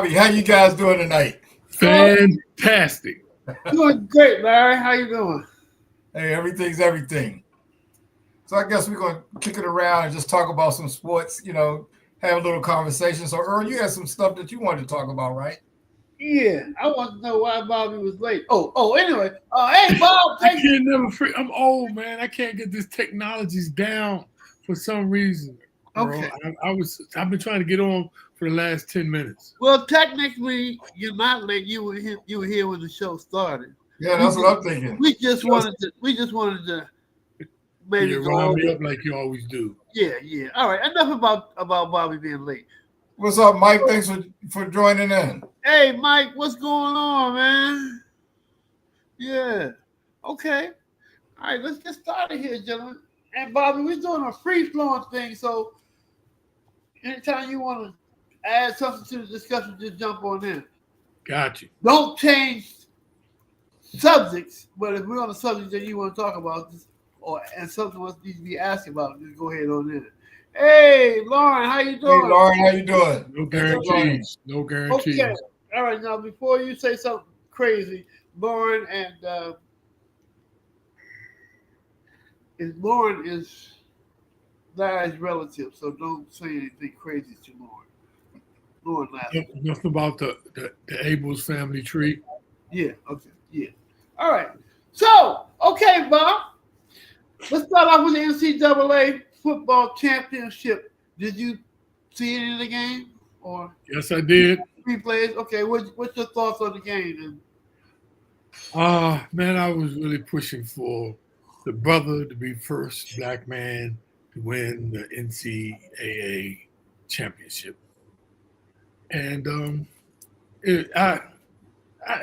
Bobby, how you guys doing tonight? Fantastic. Doing great, Larry. How you doing? Hey, everything's everything. So I guess we're gonna kick it around and just talk about some sports. Have a little conversation. So Earl, you had some stuff that you wanted to talk about, right? Yeah, I want to know why Bobby was late. Anyway. Hey, Bob, I thank can't never. I'm old, man. I can't get this technologies down for some reason. Bro. Okay. I've been trying to get on for the last 10 minutes. Well, technically, you're not late. You were here. You were here when the show started. Yeah, that's what I'm thinking. We just wanted to maybe You go round me over. up like you always do. Yeah. All right. Enough about Bobby being late. What's up, Mike? Thanks for joining in. Hey, Mike, what's going on, man? Yeah. Okay. All right, let's get started here, gentlemen. And Bobby, we're doing a free flowing thing, so anytime you want to add something to the discussion, just jump on in. Got you. Don't change subjects, but if we're on a subject that you want to talk about, and something else needs to be asked about, just go ahead on in. Hey, Lauren, how you doing? Hey, Lauren, how you doing? No guarantees. No guarantees. Okay. All right, now before you say something crazy, Lauren Lauren is Larry's relative, so don't say anything crazy to Lauren. Lauren laughs. Nothing about the Abel's family tree. Yeah, okay, yeah. All right. So, okay, Bob. Let's start off with the NCAA football championship. Did you see any of the game? Or Yes, I did. replays? Okay, what's your thoughts on the game? Man, I was really pushing for the brother to be first black man to win the NCAA championship. And it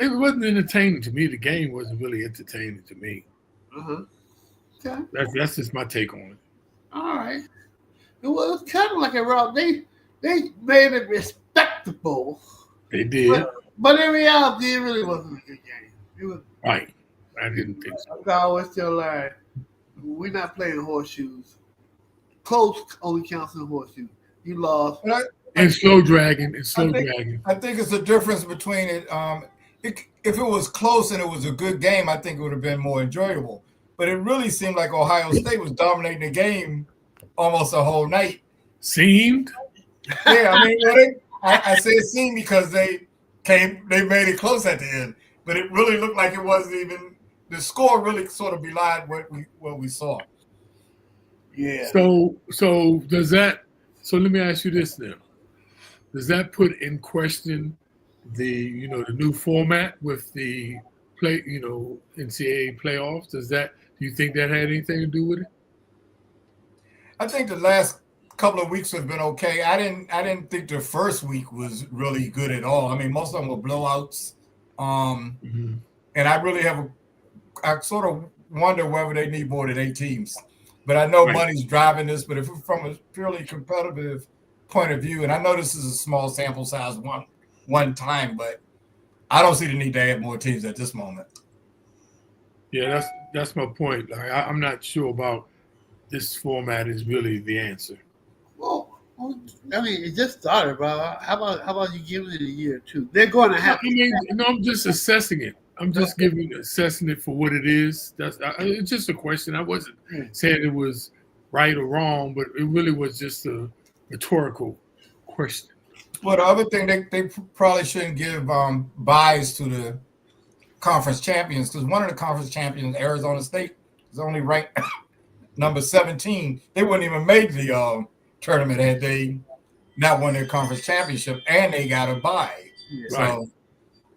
wasn't entertaining to me. The game wasn't really entertaining to me. Okay. That's just my take on it. All right. Well, it's kind of like a route. They made it respectable. They did. But in reality, it really wasn't a good game. It was Right. I didn't think so. I always tell Larry, we're not playing horseshoes. Close only counts in horseshoes. You lost. And slow dragging. I think it's the difference between it. If it was close and it was a good game, I think it would have been more enjoyable. But it really seemed like Ohio State was dominating the game almost the whole night. Seemed? Yeah, I mean, I say it seemed because they made it close at the end. But it really looked like it wasn't even the score. Really sort of belied what we saw. Yeah. So does that? So let me ask you this now: does that put in question the new format with the NCAA playoffs? Do you think that had anything to do with it? I think the last couple of weeks have been okay. I didn't think the first week was really good at all. I mean, most of them were blowouts. And I sort of wonder whether they need more than 8 teams. But I know money's driving this. But if from a purely competitive point of view, and I know this is a small sample size one time, but I don't see the need to add more teams at this moment. Yeah, that's my point. Like, I'm not sure about this format is really the answer. Well, I mean, it just started, bro. How about you give it a year or two? They're going to have. I'm just assessing it. I'm just assessing it for what it is. It's just a question. I wasn't saying it was right or wrong, but it really was just a rhetorical question. Well, the other thing, they probably shouldn't give buys to the conference champions, because one of the conference champions, Arizona State, is only ranked number 17. They wouldn't even make the tournament had they not won their conference championship, and they got a bye. Yeah. So,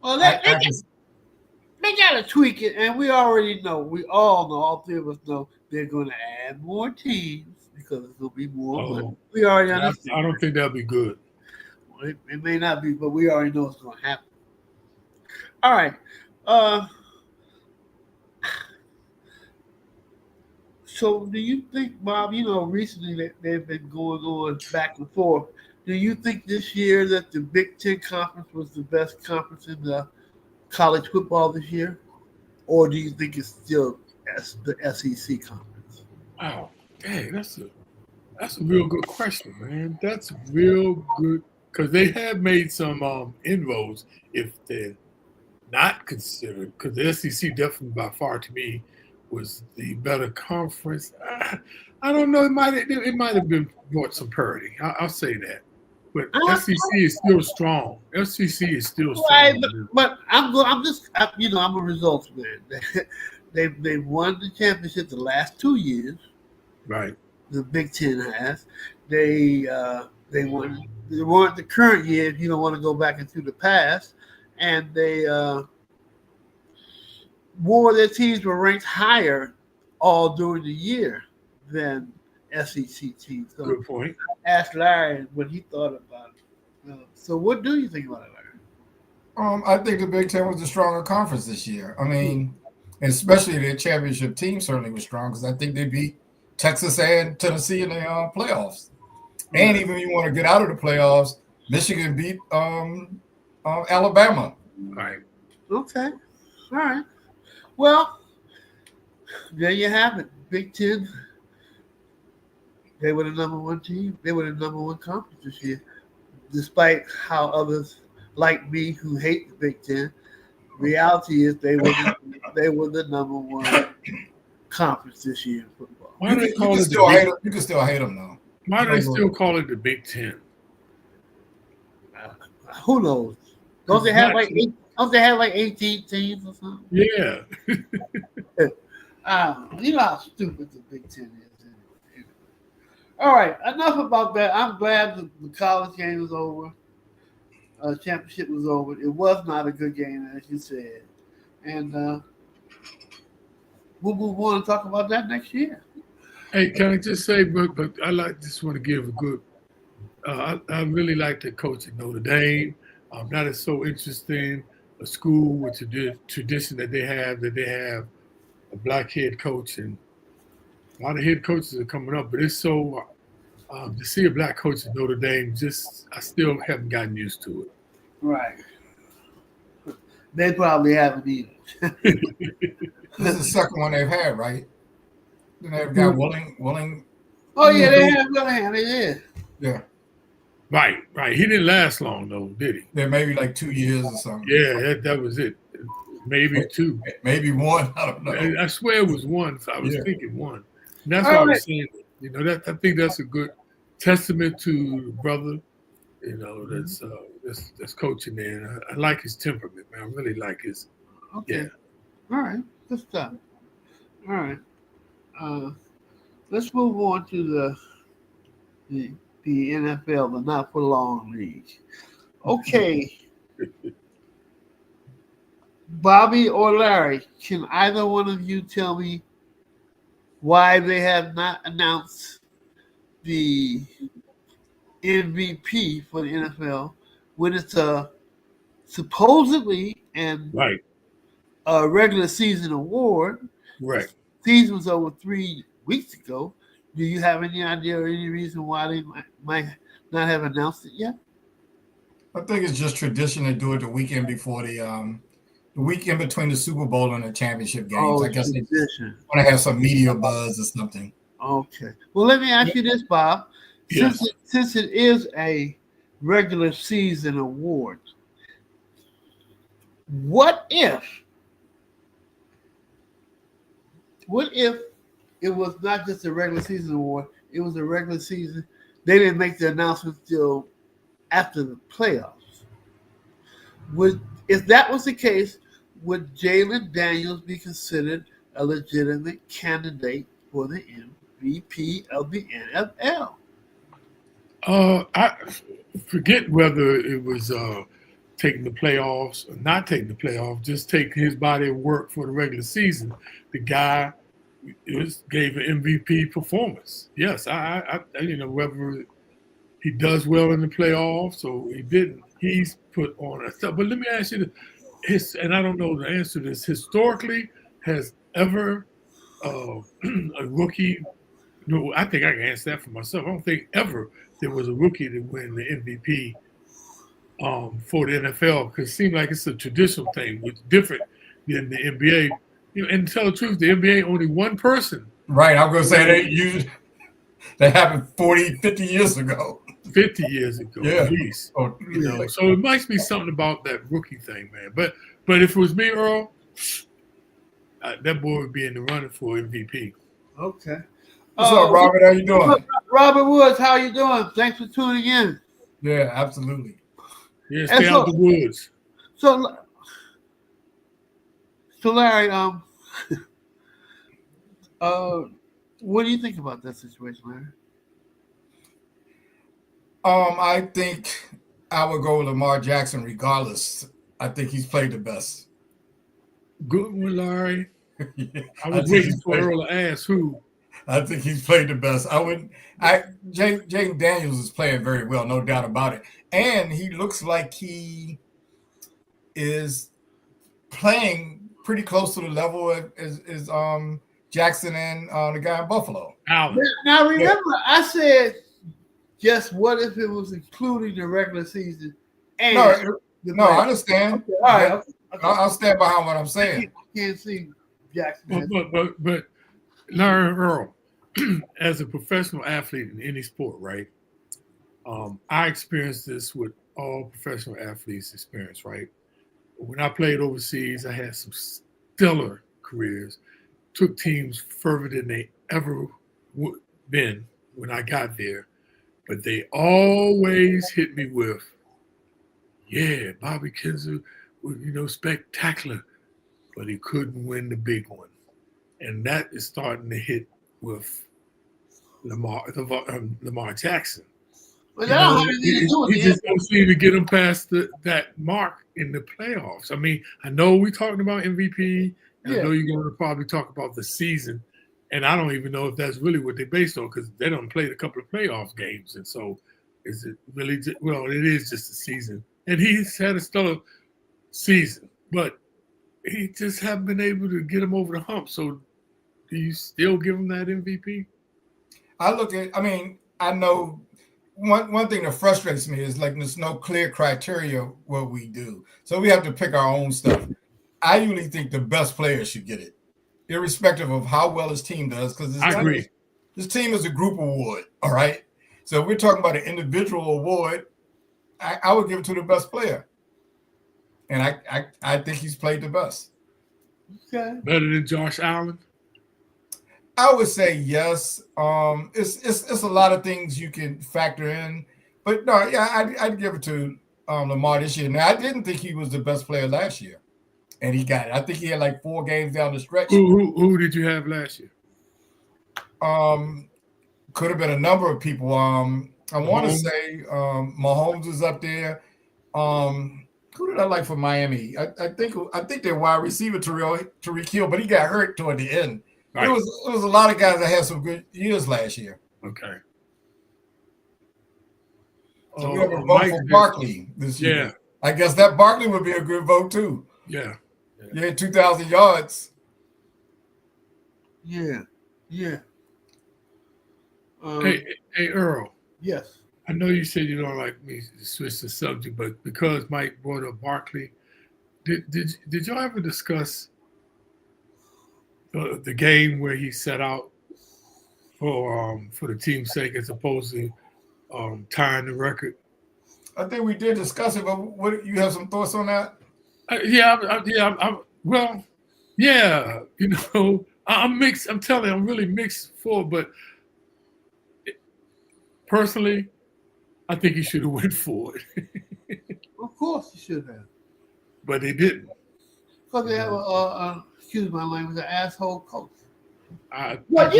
well, they got to tweak it, and we already know. We all know. All three of us know they're going to add more teams because it's going to be more money. We already understand. I don't think that'll be good. Well, it may not be, but we already know what's going to happen. All right. So do you think, Bob, recently they've been going back and forth. Do you think this year that the Big Ten Conference was the best conference in the college football this year? Or do you think it's still the SEC conference? Wow. Dang, that's a real good question, man. That's a real good because they have made some inroads. If they're not considered, because the SEC definitely by far to me was the better conference. I don't know. It might have been brought some parity. I'll say that. But SEC is still strong. SEC is still strong. Right, but I'm a results man. They've won the championship the last 2 years. Right. The Big Ten has. They won the current year. If you don't want to go back into the past, and they more of their teams were ranked higher all during the year than SEC teams. So good point. I asked Larry what he thought about it. So what do you think about it, Larry? I think the Big Ten was the stronger conference this year. I mean, especially their championship team certainly was strong because I think they beat Texas and Tennessee in the playoffs. And even if you want to get out of the playoffs, Michigan beat Alabama. Right. Okay. All right. Well, there you have it. Big Ten. They were the number one team. They were the number one conference this year, despite how others like me who hate the Big Ten. Reality is they were the number one conference this year in football. Why do they call it You can still hate them though. Why do they still call it the Big Ten? Who knows? Don't they have like 18 teams or something? Yeah. You know how stupid the Big Ten is. All right, enough about that. I'm glad the college game was over. Championship was over. It was not a good game, as you said. And we'll move on and talk about that next year. Hey, can I just say, but I just want to give a good. I really like the coach at Notre Dame. That is so interesting. A school with the tradition that they have a black head coach, and a lot of head coaches are coming up. But it's so to see a black coach at Notre Dame. I still haven't gotten used to it. Right. They probably haven't either. This is the second one they've had, right? Then they've got Willing. Oh yeah, they have Willingham. They did. Yeah. Right. He didn't last long though, did he? Yeah, maybe like 2 years or something. Yeah, that was it. Maybe 2. Maybe 1. I don't know. I swear it was 1. So I was thinking 1. And that's what I was saying. You know, I think that's a good testament to the brother. You know, that's coaching there. And I like his temperament, man. I really like his. Okay. Yeah. All right. Good stuff. All right. Let's move on to the NFL, the not for long league. Okay. Bobby or Larry, can either one of you tell me why they have not announced the MVP for the NFL when it's supposedly and a regular season award? Right. Season was over 3 weeks ago. Do you have any idea or any reason why they might not have announced it yet? I think it's just tradition to do it the weekend before the weekend between the Super Bowl and the championship games. I guess tradition. They want to have some media buzz or something. Okay. Well, let me ask you this, Bob. Yes. Since it is a regular season award, what if it was not just a regular season award, it was a regular season, they didn't make the announcement till after the playoffs? If that was the case, would Jalen Daniels be considered a legitimate candidate for the MVP of the NFL? I forget whether it was taking the playoffs or not taking the playoffs, just taking his body of work for the regular season. The guy gave an MVP performance. Yes, I whether he does well in the playoffs or he didn't, he's put on a stuff. But let me ask you and I don't know the answer to this. Historically, has ever a rookie? No, I think I can answer that for myself. I don't think ever there was a rookie to win the MVP for the NFL, because it seems like it's a traditional thing, which is different than the NBA. You know, and to tell the truth, the NBA only one person. Right, I'm going to say that happened 40, 50 years ago. 50 years ago Yeah. at least. Oh, You know, so it might be something about that rookie thing, man. But if it was me, Earl, that boy would be in the running for MVP. Okay. What's up, Robert? How you doing? Robert Woods, how you doing? Thanks for tuning in. Yeah, absolutely. Yeah, stay out the woods. So Larry, what do you think about that situation, Larry? I think I would go with Lamar Jackson regardless. I think he's played the best. Good one, Larry. Yeah, I was waiting for Earl to ask who. I think he's played the best. Jaden Daniels is playing very well, no doubt about it. And he looks like he is playing pretty close to the level as Jackson and the guy in Buffalo. Now remember, I said just what if it was including the regular season? And I understand. Okay, all right. Okay. I'll stand behind what I'm saying. I can't see Jackson. But Larry and Earl, as a professional athlete in any sport, right? I experienced this with all professional athletes experience, right? When I played overseas, I had some stellar careers, took teams further than they ever been when I got there. But they always hit me with, yeah, Bobby Kinzer was, spectacular, but he couldn't win the big one. And that is starting to hit with Lamar Jackson. Well, he just don't seem to get him past that mark in the playoffs. I mean, I know we're talking about MVP, and I know you're going to probably talk about the season, and I don't even know if that's really what they're based on because they don't play a couple of playoff games. And so is it really – well, it is just a season. And he's had a stellar season, but he just haven't been able to get him over the hump. So do you still give him that MVP? I know one thing that frustrates me is like there's no clear criteria what we do. So we have to pick our own stuff. I usually think the best player should get it, irrespective of how well his team does. Because I agree. This team is a group award, all right? So if we're talking about an individual award, I would give it to the best player. And I think he's played the best. Okay. Better than Josh Allen? I would say yes. It's a lot of things you can factor in, but no, yeah, I'd give it to Lamar this year. Now, I didn't think he was the best player last year, and he got it. I think he had like 4 games down the stretch. Who did you have last year? Could have been a number of people. I want to say Mahomes is up there. Who did I like for Miami? I think their wide receiver Tyreek Hill, but he got hurt toward the end. Right. It was a lot of guys that had some good years last year. Okay. So we have a vote for Barkley this year. Yeah. I guess that Barkley would be a good vote too. Yeah. He had 2,000 yards. Yeah. Hey, Earl. Yes. I know you said you don't like me to switch the subject, but because Mike brought up Barkley, did y'all ever discuss the game where he set out for the team's sake as opposed to tying the record? I think we did discuss it, but what you have some thoughts on that? I'm mixed. I'm telling you, I'm really mixed for it, but personally, I think he should have went for it. Of course he should have. But he didn't. Because they have excuse my language, an asshole coach. What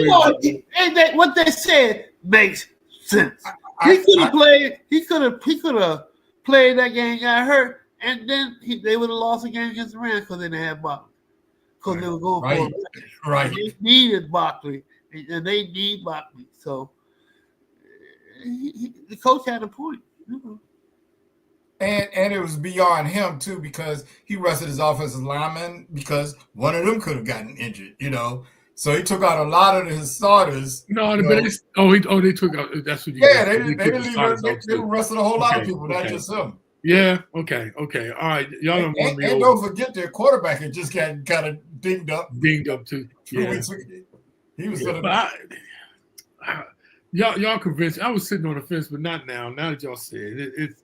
they said makes sense. He could have played. He could have played that game, got hurt, and then they would have lost the game against the Rams because they didn't have Barkley. Because they were going for it. Right. They needed Barkley, and they need Barkley. So the coach had a point. And it was beyond him too, because he rested his offensive lineman because one of them could have gotten injured, So he took out a lot of his starters. No, but they took out. That's what you. Yeah, they rested a whole lot of people, not just him. Yeah. Okay. All right. Y'all don't want me. And don't forget their quarterback had just got kind of dinged up. Dinged up too. Yeah. He was gonna. y'all convinced. I was sitting on the fence, but not now. Now that y'all said it,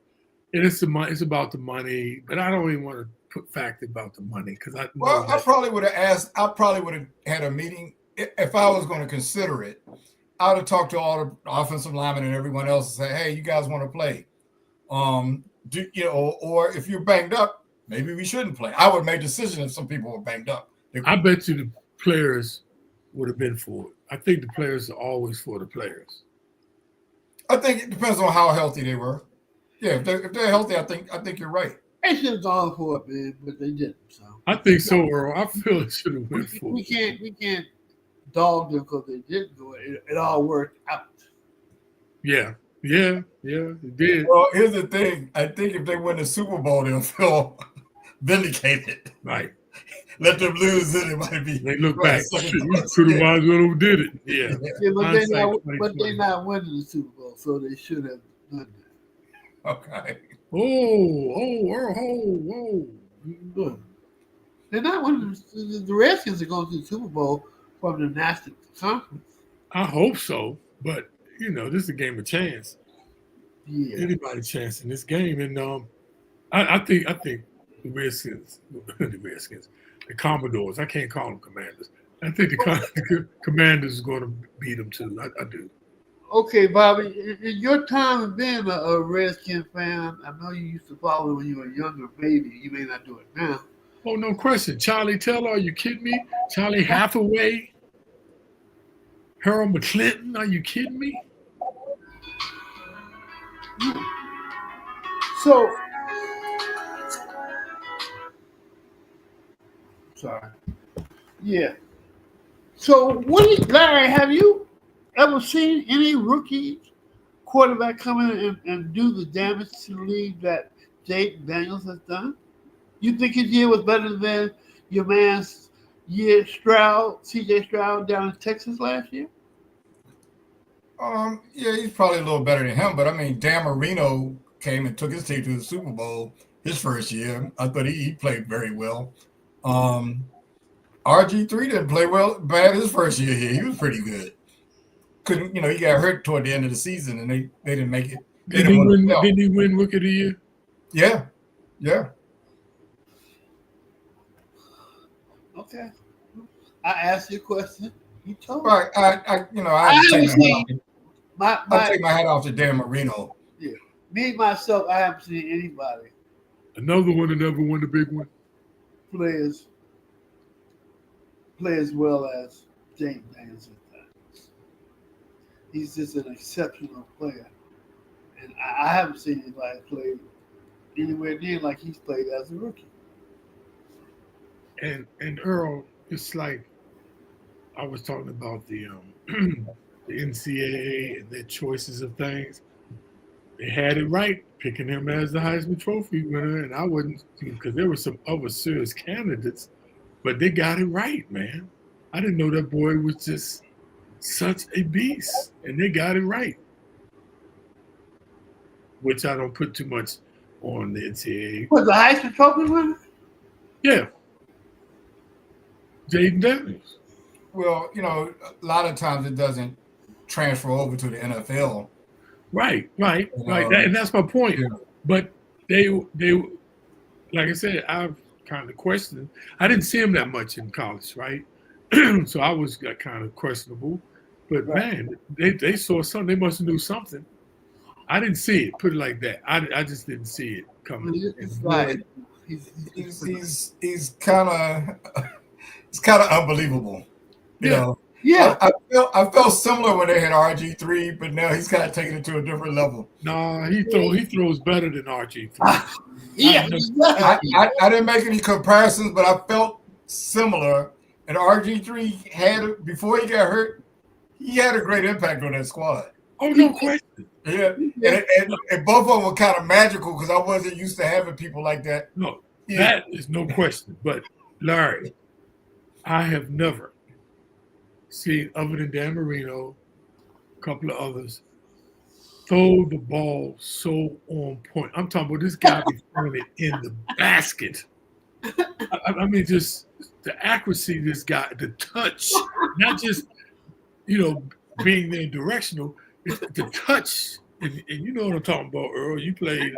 it's about the money. But I don't even want to put fact about the money because I know I probably would have asked. I probably would have had a meeting if I was going to consider it. I would have talked to all the offensive linemen and everyone else and say, "Hey, you guys want to play? Or if you're banged up, maybe we shouldn't play." I would make a decision if some people were banged up. I bet you the players would have been for it. I think the players are always for the players. I think it depends on how healthy they were. Yeah, if they're healthy, I think you're right. They should have gone for it, man, but they didn't. So I think so, Earl. I feel it should have went for it. We can't dog them because they didn't do it. It all worked out. Yeah, it did. Well, here's the thing. I think if they win the Super Bowl, they'll feel vindicated. Right. Let them lose, then it might be. They look back. Shit, we could have might as well have did it. Yeah. But they're not winning the Super Bowl, so they should have done that. Okay. Whoa. They're not winning. The Redskins are going to the Super Bowl from the National Conference. I hope so, but this is a game of chance. Yeah. Anybody chance in this game, and I think the Redskins, the Commodores. I can't call them Commanders. I think the Commanders is going to beat them too. I do. Okay, Bobby. In your time of being a Redskin fan, I know you used to follow them when you were a younger baby. You may not do it now. Oh, no question. Charlie Taylor, are you kidding me? Charlie Hathaway, Harold McClinton, are you kidding me? So, sorry. Yeah. So, Larry, have you ever seen any rookie quarterback come in and do the damage to the league that Jake Daniels has done? You think his year was better than your man's year, CJ Stroud down in Texas last year? Yeah, he's probably a little better than him, but I mean, Dan Marino came and took his team to the Super Bowl his first year. I thought he played very well. RG3 didn't play bad his first year here. He was pretty good. He got hurt toward the end of the season, and they didn't make it. Didn't he win Rookie of the Year? Yeah. Okay. I asked you a question. You told me. Right. I take my hat off to Dan Marino. Yeah. Me, myself, I haven't seen anybody Another one that never won the big one. play as well as James Daniels. He's just an exceptional player. And I haven't seen anybody play anywhere near like he's played as a rookie. And Earl, it's like I was talking about the NCAA and their choices of things. They had it right, picking him as the Heisman Trophy winner, and I wouldn't, because there were some other serious candidates, but they got it right, man. I didn't know that boy was just such a beast, and they got it right. Which I don't put too much on the NCAA. Was the Heisman Trophy winner? Yeah. Jaden Daniels. Well, a lot of times it doesn't transfer over to the NFL. Right. And that's my point. Yeah. But they, like I said, I've kind of questioned. I didn't see him that much in college, right? So I was kind of questionable. But man, they saw something. They must have knew something. I didn't see it. Put it like that. I just didn't see it coming. It's like he's kind of unbelievable. You know. Yeah. I felt similar when they had RG3, but now he's kind of taking it to a different level. No, he throws better than RG3. Yeah. I didn't make any comparisons, but I felt similar. And RG3 had, before he got hurt, he had a great impact on that squad. Oh, no question. Yeah. And both of them were kind of magical because I wasn't used to having people like that. No, that is no question. But Larry, I have never seen, other than Dan Marino, a couple of others, throw the ball so on point. I'm talking about this guy be throwing it in the basket. I mean, just the accuracy of this guy, the touch, not just, being there directional. it's the touch, and you know what I'm talking about, Earl. You played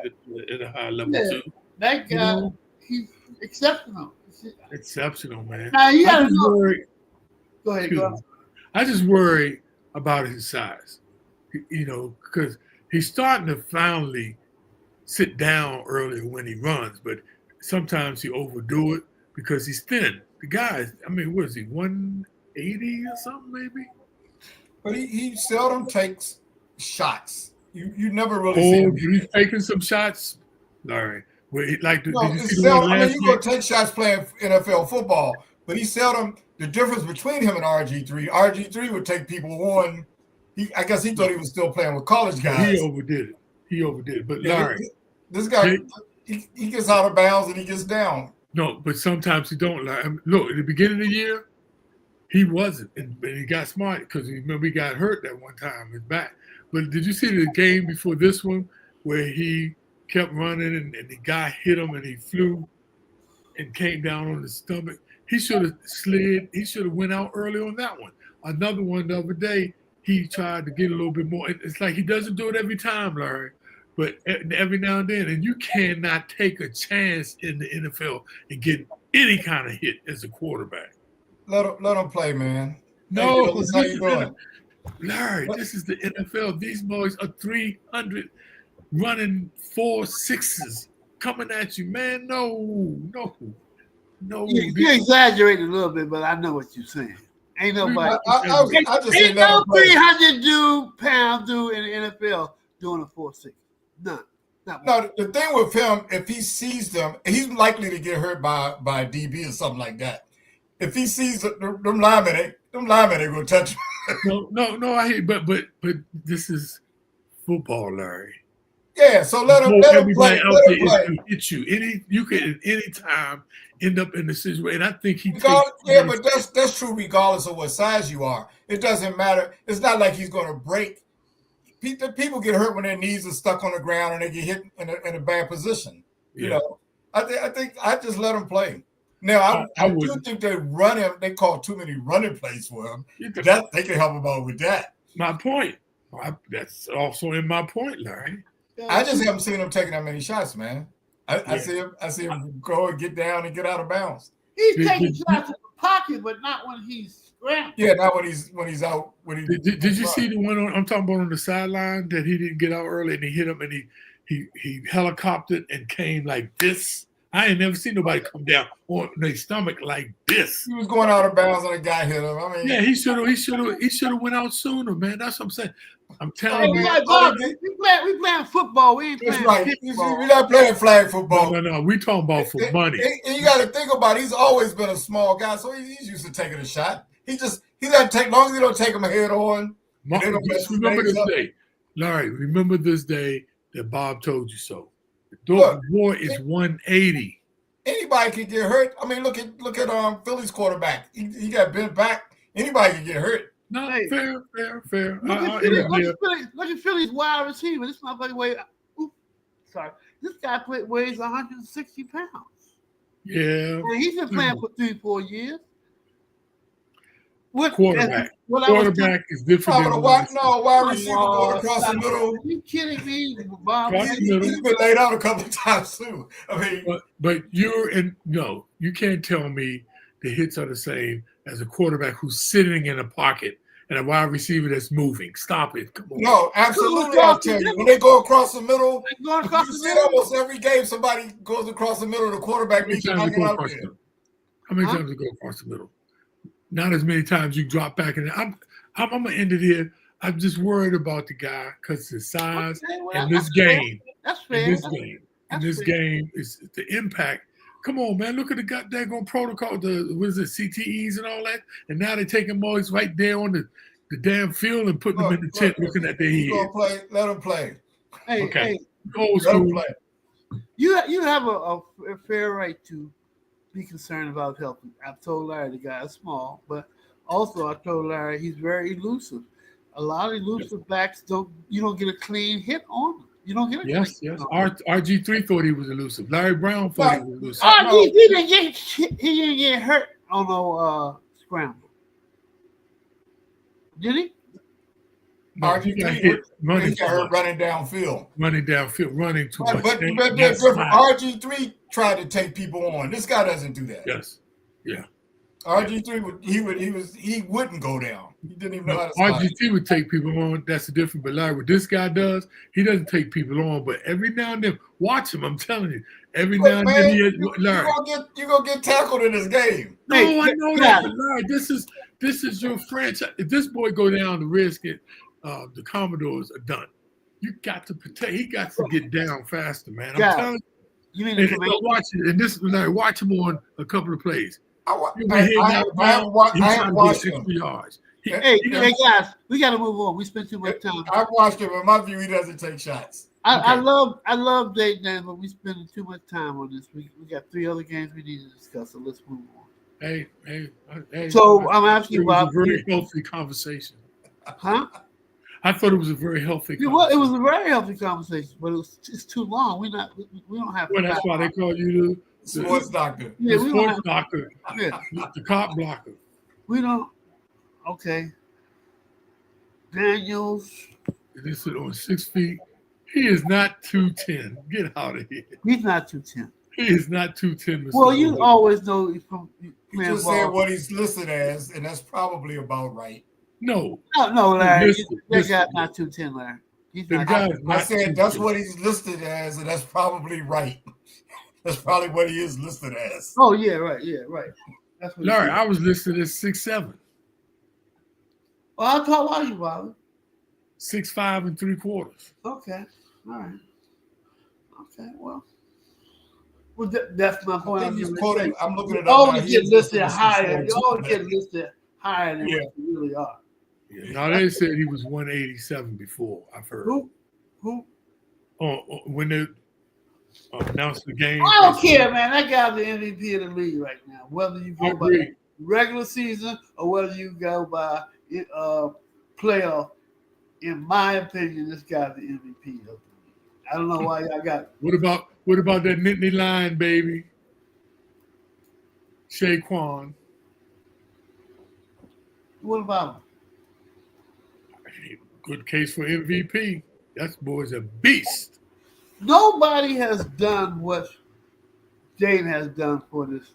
at a high level Yeah. too. That You guy, know, he's exceptional. exceptional, man. Now you I gotta just know. worry. Go ahead, Excuse go me. ahead. I just worry about his size. You know, because he's starting to finally sit down earlier when he runs, but sometimes he overdo it because he's thin. The guy, I mean, what is he, 180 or something maybe? But he seldom takes shots. You never really see Oh, him. he's taking some shots, Larry. Where did No, you see it's the one seldom. I mean, last you year? go take shots playing NFL football, but he seldom. The difference between him and RG3 would take people on. I guess he thought he was still playing with college He guys. overdid it. He overdid it. But Yeah, Larry, this guy, he- he gets out of bounds and he gets down. no, but sometimes he don't. Like, I mean, look, at the beginning of the year, he wasn't, and he got smart because remember he got hurt that one time, his back. But did you see the game before this one where he kept running and the guy hit him and he flew and came down on his stomach? He should have slid. He should have went out early on that one. Another one the other day, he tried to get a little bit more. It's like he doesn't do it every time, Larry, but every now and then. And you cannot take a chance in the NFL and get any kind of hit as a quarterback. Let him play, man. No, hey, Phyllis, how you doing? Larry, this is the NFL. These boys are 300 running 4.6s coming at you, man. No. You exaggerate a little bit, but I know what you're saying. Ain't nobody. I just say Ain't let no him play. 300-pound dude in the NFL doing a 4.6. None. Not one. No, the thing with him, if he sees them, he's likely to get hurt by a DB or something like that. If he sees them linemen ain't gonna touch him. No. I hear, but this is football, Larry. Yeah, so let him Everybody play. out Let there him play. is to hit you. You can at any time end up in the situation. And I think he takes. Yeah, but that's true regardless of what size you are. It doesn't matter. It's not like he's going to break. People get hurt when their knees are stuck on the ground and they get hit in a bad position. Yeah. You know, I think I just let him play. Now I do think they run him. They call too many running plays for him. That they can help him out with that. My point. That's also in my point, Larry. I just haven't seen him taking that many shots, man. I see him go and get down and get out of bounds. He's taking shots in the pocket, but not when he's scrambling. Yeah, not when he's out. Did you see the one I'm talking about on the sideline that he didn't get out early and he hit him and he helicoptered and came like this? I ain't never seen nobody come down on their stomach like this. He was going out of bounds and a guy hit him. I mean, yeah, he should have went out sooner, man. That's what I'm saying. I'm telling you. We playing football. We ain't playing. That's right. We're not playing flag football. No. We talking about for money. And you got to think about it. He's always been a small guy, so he's used to taking a shot. He doesn't take long as he don't take him head on. Just remember this day, Larry. Remember this day that Bob told you so. The boy is 180. Anybody can get hurt. I mean, look at Philly's quarterback. He got bent back. Anybody can get hurt. No, fair. Look at Philly's wide receiver. This motherfucker weighs. This guy weighs 160 pounds. Yeah. And he's been playing for 3-4 years. Quarterback is different than wide receiver going across the middle. Are you kidding me, Bob? He's been laid out a couple of times too. I mean, but you can't tell me the hits are the same as a quarterback who's sitting in a pocket and a wide receiver that's moving. Stop it. Come on. No, absolutely. I'll tell you. When they go across the middle, you see it almost every game. Somebody goes across the middle. The quarterback needs to knock him out there. How many times you go across the middle? Not as many times you drop back in. I'm gonna end it here. I'm just worried about the guy because his size in this game. That's fair. In this game is the impact. Come on, man. Look at the goddamn protocol, CTEs and all that. And now they're taking boys right there on the damn field and putting them in the tent looking at their head. Let them play. Hey, old school. You have a fair right to be concerned about health. I've told Larry the guy is small, but also I told Larry he's very elusive. A lot of elusive backs don't get a clean hit on them. You don't get a yes. RG3 thought he was elusive. Larry Brown thought he was elusive. He didn't get hurt on no scramble. Did he? No, he got RG3 hit running he got too hurt much. running downfield. Running downfield, running too But, much. but, They- but that's they're different. not- RG3 tried to take people on. This guy doesn't do that. Yes. Yeah. RG3 he wouldn't go down. He didn't even know No, how to spot it. RGT would take people on. That's the difference. But Larry, what this guy does, he doesn't take people on. But every now and then, watch him. I'm telling you, every now and then, Larry. You gonna get tackled in this game. No, Hey, I know yeah. that, but Larry, this is your franchise. If this boy go down the risk, it, the Commodores are done. You got to protect. He got to get down faster, man. I'm Yeah. telling You mean you. the And Commanders? watch it. And this, Larry, watch him on a couple of plays. I I haven't watched him. yards. Hey, guys, we got to move on. We spent too much time. I've watched him. In my view, he doesn't take shots. I love Dayton, but we spending too much time on this. We got 3 other games we need to discuss, so let's move on. Hey. So I'm asking it was about a very healthy conversation. huh? I thought it was a very healthy It conversation. was a very healthy conversation, but it's too long. We don't have. Well, that's why they call you the Sports doctor. Yeah, we don't sports have. blocker, Yeah, the cop blocker. we don't. Okay. Daniels. This is on 6 feet. He is not 210. Get out of here. He's not 210. He is not 210. Mr. Well, you Lowe. always know from He playing just said ball. what he's listed as, and that's probably about right. No, No, Larry. Listen, That listen. guy's not 210, Larry. He's the not. guy's I not said that's 210. what he's listed as, and that's probably right. That's probably what he is listed as. Oh yeah, right. Yeah, right. That's what. Larry, I was listed as 6'7", Well, how tall are you, Bobby? 6'5" and 3/4. Okay. All right. Okay. Well, that's my I point. think he's quoting. I'm looking at You always get listed higher. You always get listed. listed higher than Yeah. what you really are. Yeah. Now they said he was 187 before. I've heard. Who? When they announced the game. I don't care, man. That guy's the MVP of the league right now. Whether you I go by agree. regular season or whether you go by playoff, in my opinion, this guy's the MVP of the league. I don't know why y'all got. What about that Nittany line, baby? Shaquan. What about him? Good case for MVP. That boy's a beast. Nobody has done what Jane has done for this.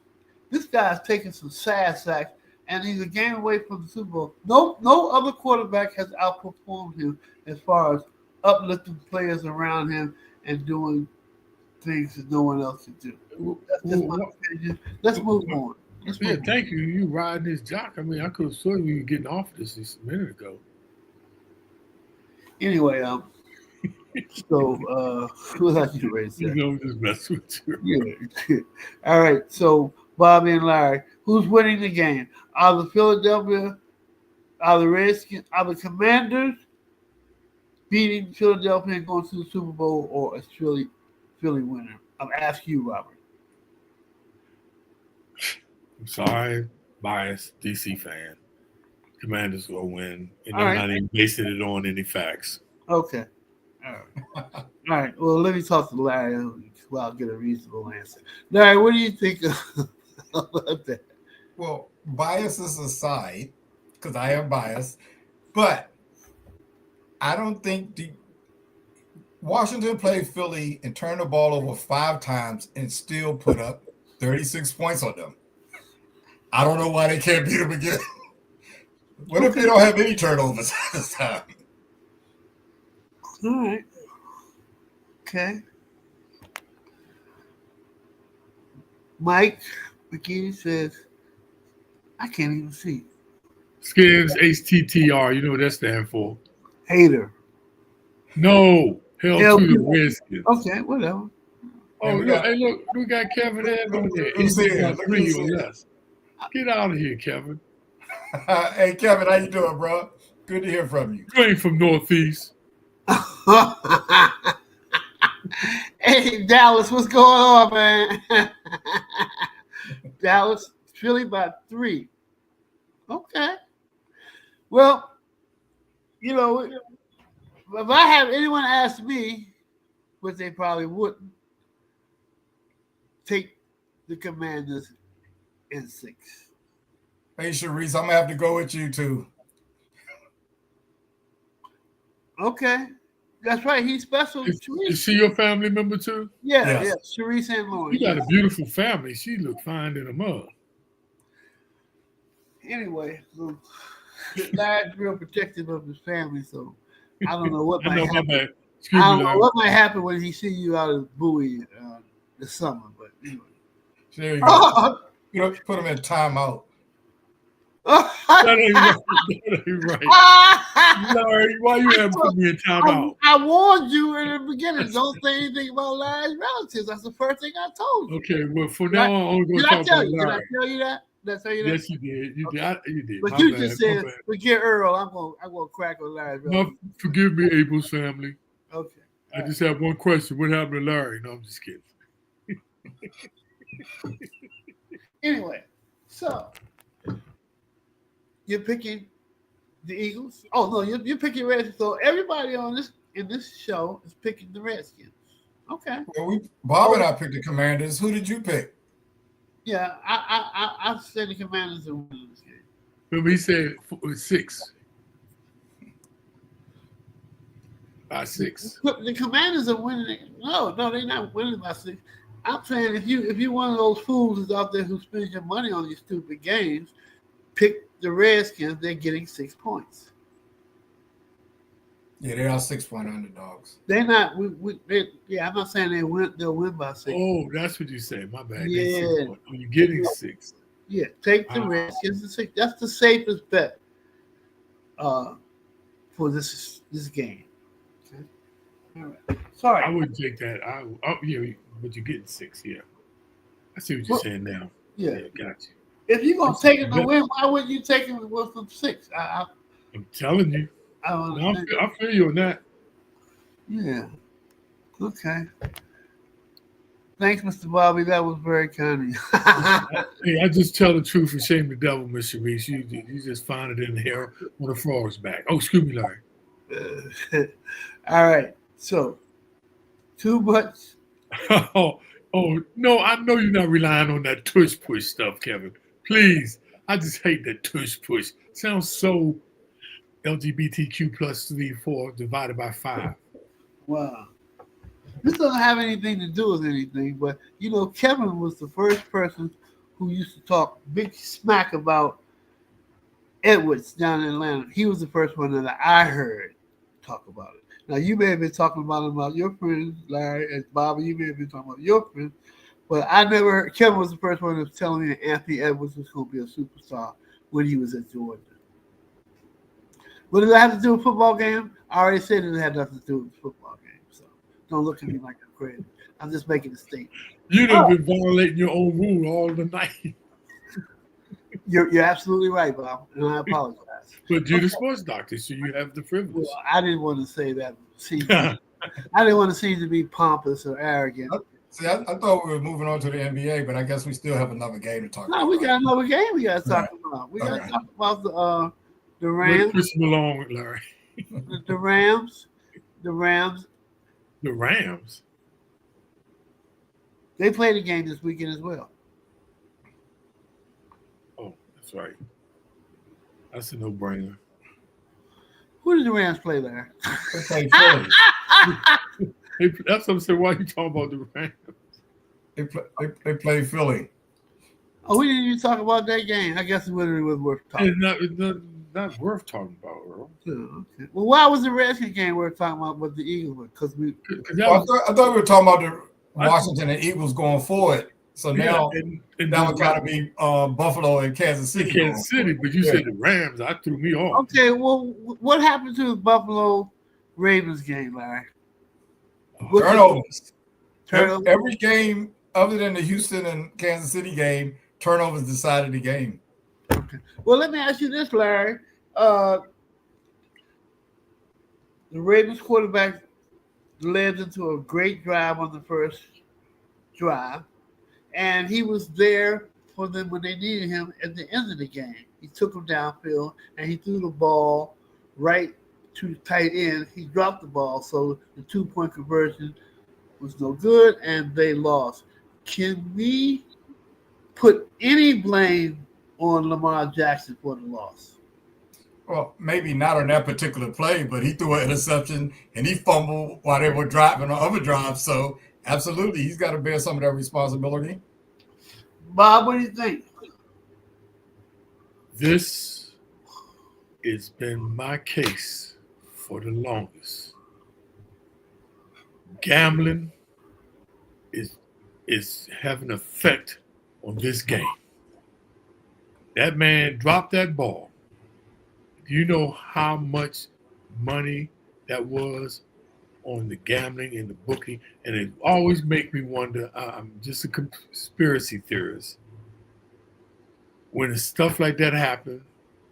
This guy's taken some sad sacks, and he's a game away from the Super Bowl. No other quarterback has outperformed him as far as uplifting players around him and doing things that no one else can do. That's just my opinion. Let's move on. Yeah, thank you. You riding this jock. I mean, I could have sworn you were getting off this a minute ago. Anyway, so what else you ready to say? You know, just mess with you. Yeah. All right. So Bobby and Larry, who's winning the game? Are the Philadelphia, are the Redskins, are the Commanders beating Philadelphia and going to the Super Bowl, or is Philly winner? I'm asking you, Robert. I'm sorry, biased DC fan. Commanders will win, and All I'm right. not even basing it on any facts. Okay. All right. All right. Well, let me talk to Larry while I'll get a reasonable answer. Larry, what do you think about that? Well, biases aside, because I am biased, but I don't think Washington played Philly and turned the ball over 5 times and still put up 36 points on them. I don't know why they can't beat them again. What if they don't have any turnovers this time? All right. Okay. Mike McGee says, I can't even see. Skins HTTR, you know what that stands for? Hater. No, hell Hell to the to- Redskins. Okay, whatever. Oh, we look, got- hey, look, we got Kevin Ed on there. Who's He's there? got Look 3 who's or there. less. Get out of here, Kevin. Hey, Kevin, how you doing, bro? Good to hear from you. You ain't from Northeast. Hey, Dallas, what's going on, man? Dallas, Philly by 3. Okay. Well, you know, if I have anyone ask me, which they probably wouldn't, take the Commanders in 6. Hey, Sharice, I'm going to have to go with you, too. Okay. That's right. He's special. Is she your family member too? Yeah, Yes. yeah. Sharice and Lauren. You got a beautiful family. She look fine in a mug. Anyway, so Larry's real protective of his family, so I don't know what I might know my happen. bad. Excuse I me, don't know Larry. what might happen when he see you out of Bowie this summer, but anyway. There you go. You know, put him in timeout. That ain't right. That ain't right. Larry, why you haven't put me in timeout? I warned you in the beginning. Don't say anything about Larry's relatives. That's the first thing I told you. Okay, well, from now on, I'm going Did to I talk tell about you? Did I Larry. tell you that? Did I tell you that? Yes, you did. You did. You did. But My you bad, just my said, bad. forget Earl. I'm gonna crack on Larry's relatives. Forgive me, Abel's family. Okay. I just have one question. What happened to Larry? No, I'm just kidding. Anyway, so you're picking the Eagles. Oh no, you're picking Redskins. So everybody in this show is picking the Redskins. Okay. Well, Bob and I picked the Commanders. Who did you pick? Yeah, I said the Commanders are winning this game. Remember, he said 6. By 6. The Commanders are winning. No, they're not winning by 6. I'm saying if you're one of those fools who's out there who spends your money on these stupid games, pick the Redskins. They're getting 6 points. Yeah, they are 6-point underdogs. They're not. I'm not saying they'll win by 6. Oh, that's what you said. My bad. Yeah. Oh, you're getting 6. Yeah, take the Redskins to 6. That's the safest bet for this game. Okay. All right. Sorry. I wouldn't take that. But you're getting 6, yeah. I see what you're saying now. Yeah. Got you. If you're gonna take it to win, why wouldn't you take it from 6? I'm telling you. I don't understand. I feel you on that. Yeah. Okay. Thanks, Mr. Bobby. That was very kind of you. Hey, I just tell the truth and shame the devil, Mr. Reese. You just find it in the hair when the frog's back. Oh, excuse me, Larry. All right. So, too much. Oh, no, I know you're not relying on that tush push stuff, Kevin. Please. I just hate that tush push. Sounds so LGBTQ plus 3, 4 divided by 5. Wow. This doesn't have anything to do with anything, but Kevin was the first person who used to talk big smack about Edwards down in Atlanta. He was the first one that I heard talk about it. Now, you may have been talking about your friends, Larry and Bobby. You may have been talking about your friends, but I never heard. Kevin was the first one that was telling me that Anthony Edwards was going to be a superstar when he was at Georgia. What does that have to do with football game? I already said it had nothing to do with the football game, so don't look at me like I'm crazy. I'm just making a statement. You've been violating your own rule all the night. You're absolutely right, Bob, and I apologize. But you're the sports doctor, so you have the privilege. Well, I didn't want to say that. I didn't want to seem to be pompous or arrogant. See, I thought we were moving on to the NBA, but I guess we still have another game to talk about. No, we got another game we got to talk about. We got to talk about the Rams. Push them along with Larry. The Rams. The Rams? They played a game this weekend as well. Oh, that's right. That's a no-brainer. Who did the Rams play there? They played Philly. That's what I'm saying. Why are you talking about the Rams? They played Philly. Oh, we didn't even talk about that game. I guess it really was worth talking It's not worth talking about, Earl. Okay. Well, why was the Redskins game worth talking about with the Eagles? Because I thought we were talking about the Washington and Eagles going forward. So now that would kind of be Buffalo and Kansas City. Kansas City, but you said the Rams. That threw me off. Okay, well, what happened to the Buffalo Ravens game, Larry? Turnovers. Turnovers. Every game other than the Houston and Kansas City game, turnovers decided the game. Okay. Well, let me ask you this, Larry. The Ravens quarterback led into a great drive on the first drive, and he was there for them when they needed him at the end of the game. He took them downfield, and he threw the ball right to the tight end. He dropped the ball, so the 2-point conversion was no good, and they lost. Can we put any blame on Lamar Jackson for the loss? Well, maybe not on that particular play, but he threw an interception and he fumbled while they were driving on other drives. So absolutely, he's got to bear some of that responsibility. Bob, what do you think? This has been my case for the longest. Gambling is having an effect on this game. That man dropped that ball. Do you know how much money that was on the gambling and the booking? And it always makes me wonder, I'm just a conspiracy theorist. When stuff like that happened,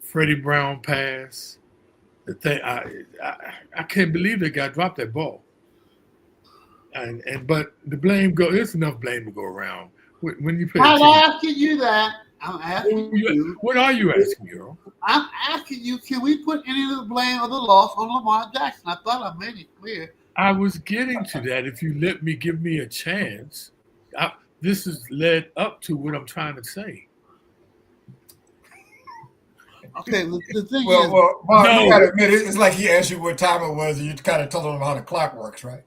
Freddie Brown passed, the thing, I can't believe that guy dropped that ball. But the blame there's enough blame to go around. When you play I'm asking you that. I'm asking you. What are you asking, Earl? I'm asking you, can we put any of the blame of the loss on Lamar Jackson? I thought I made it clear. I was getting to that. If you give me a chance, this has led up to what I'm trying to say. Okay, the thing is, Well, Bob, you gotta admit, it's like he asked you what time it was, and you kind of told him how the clock works, right?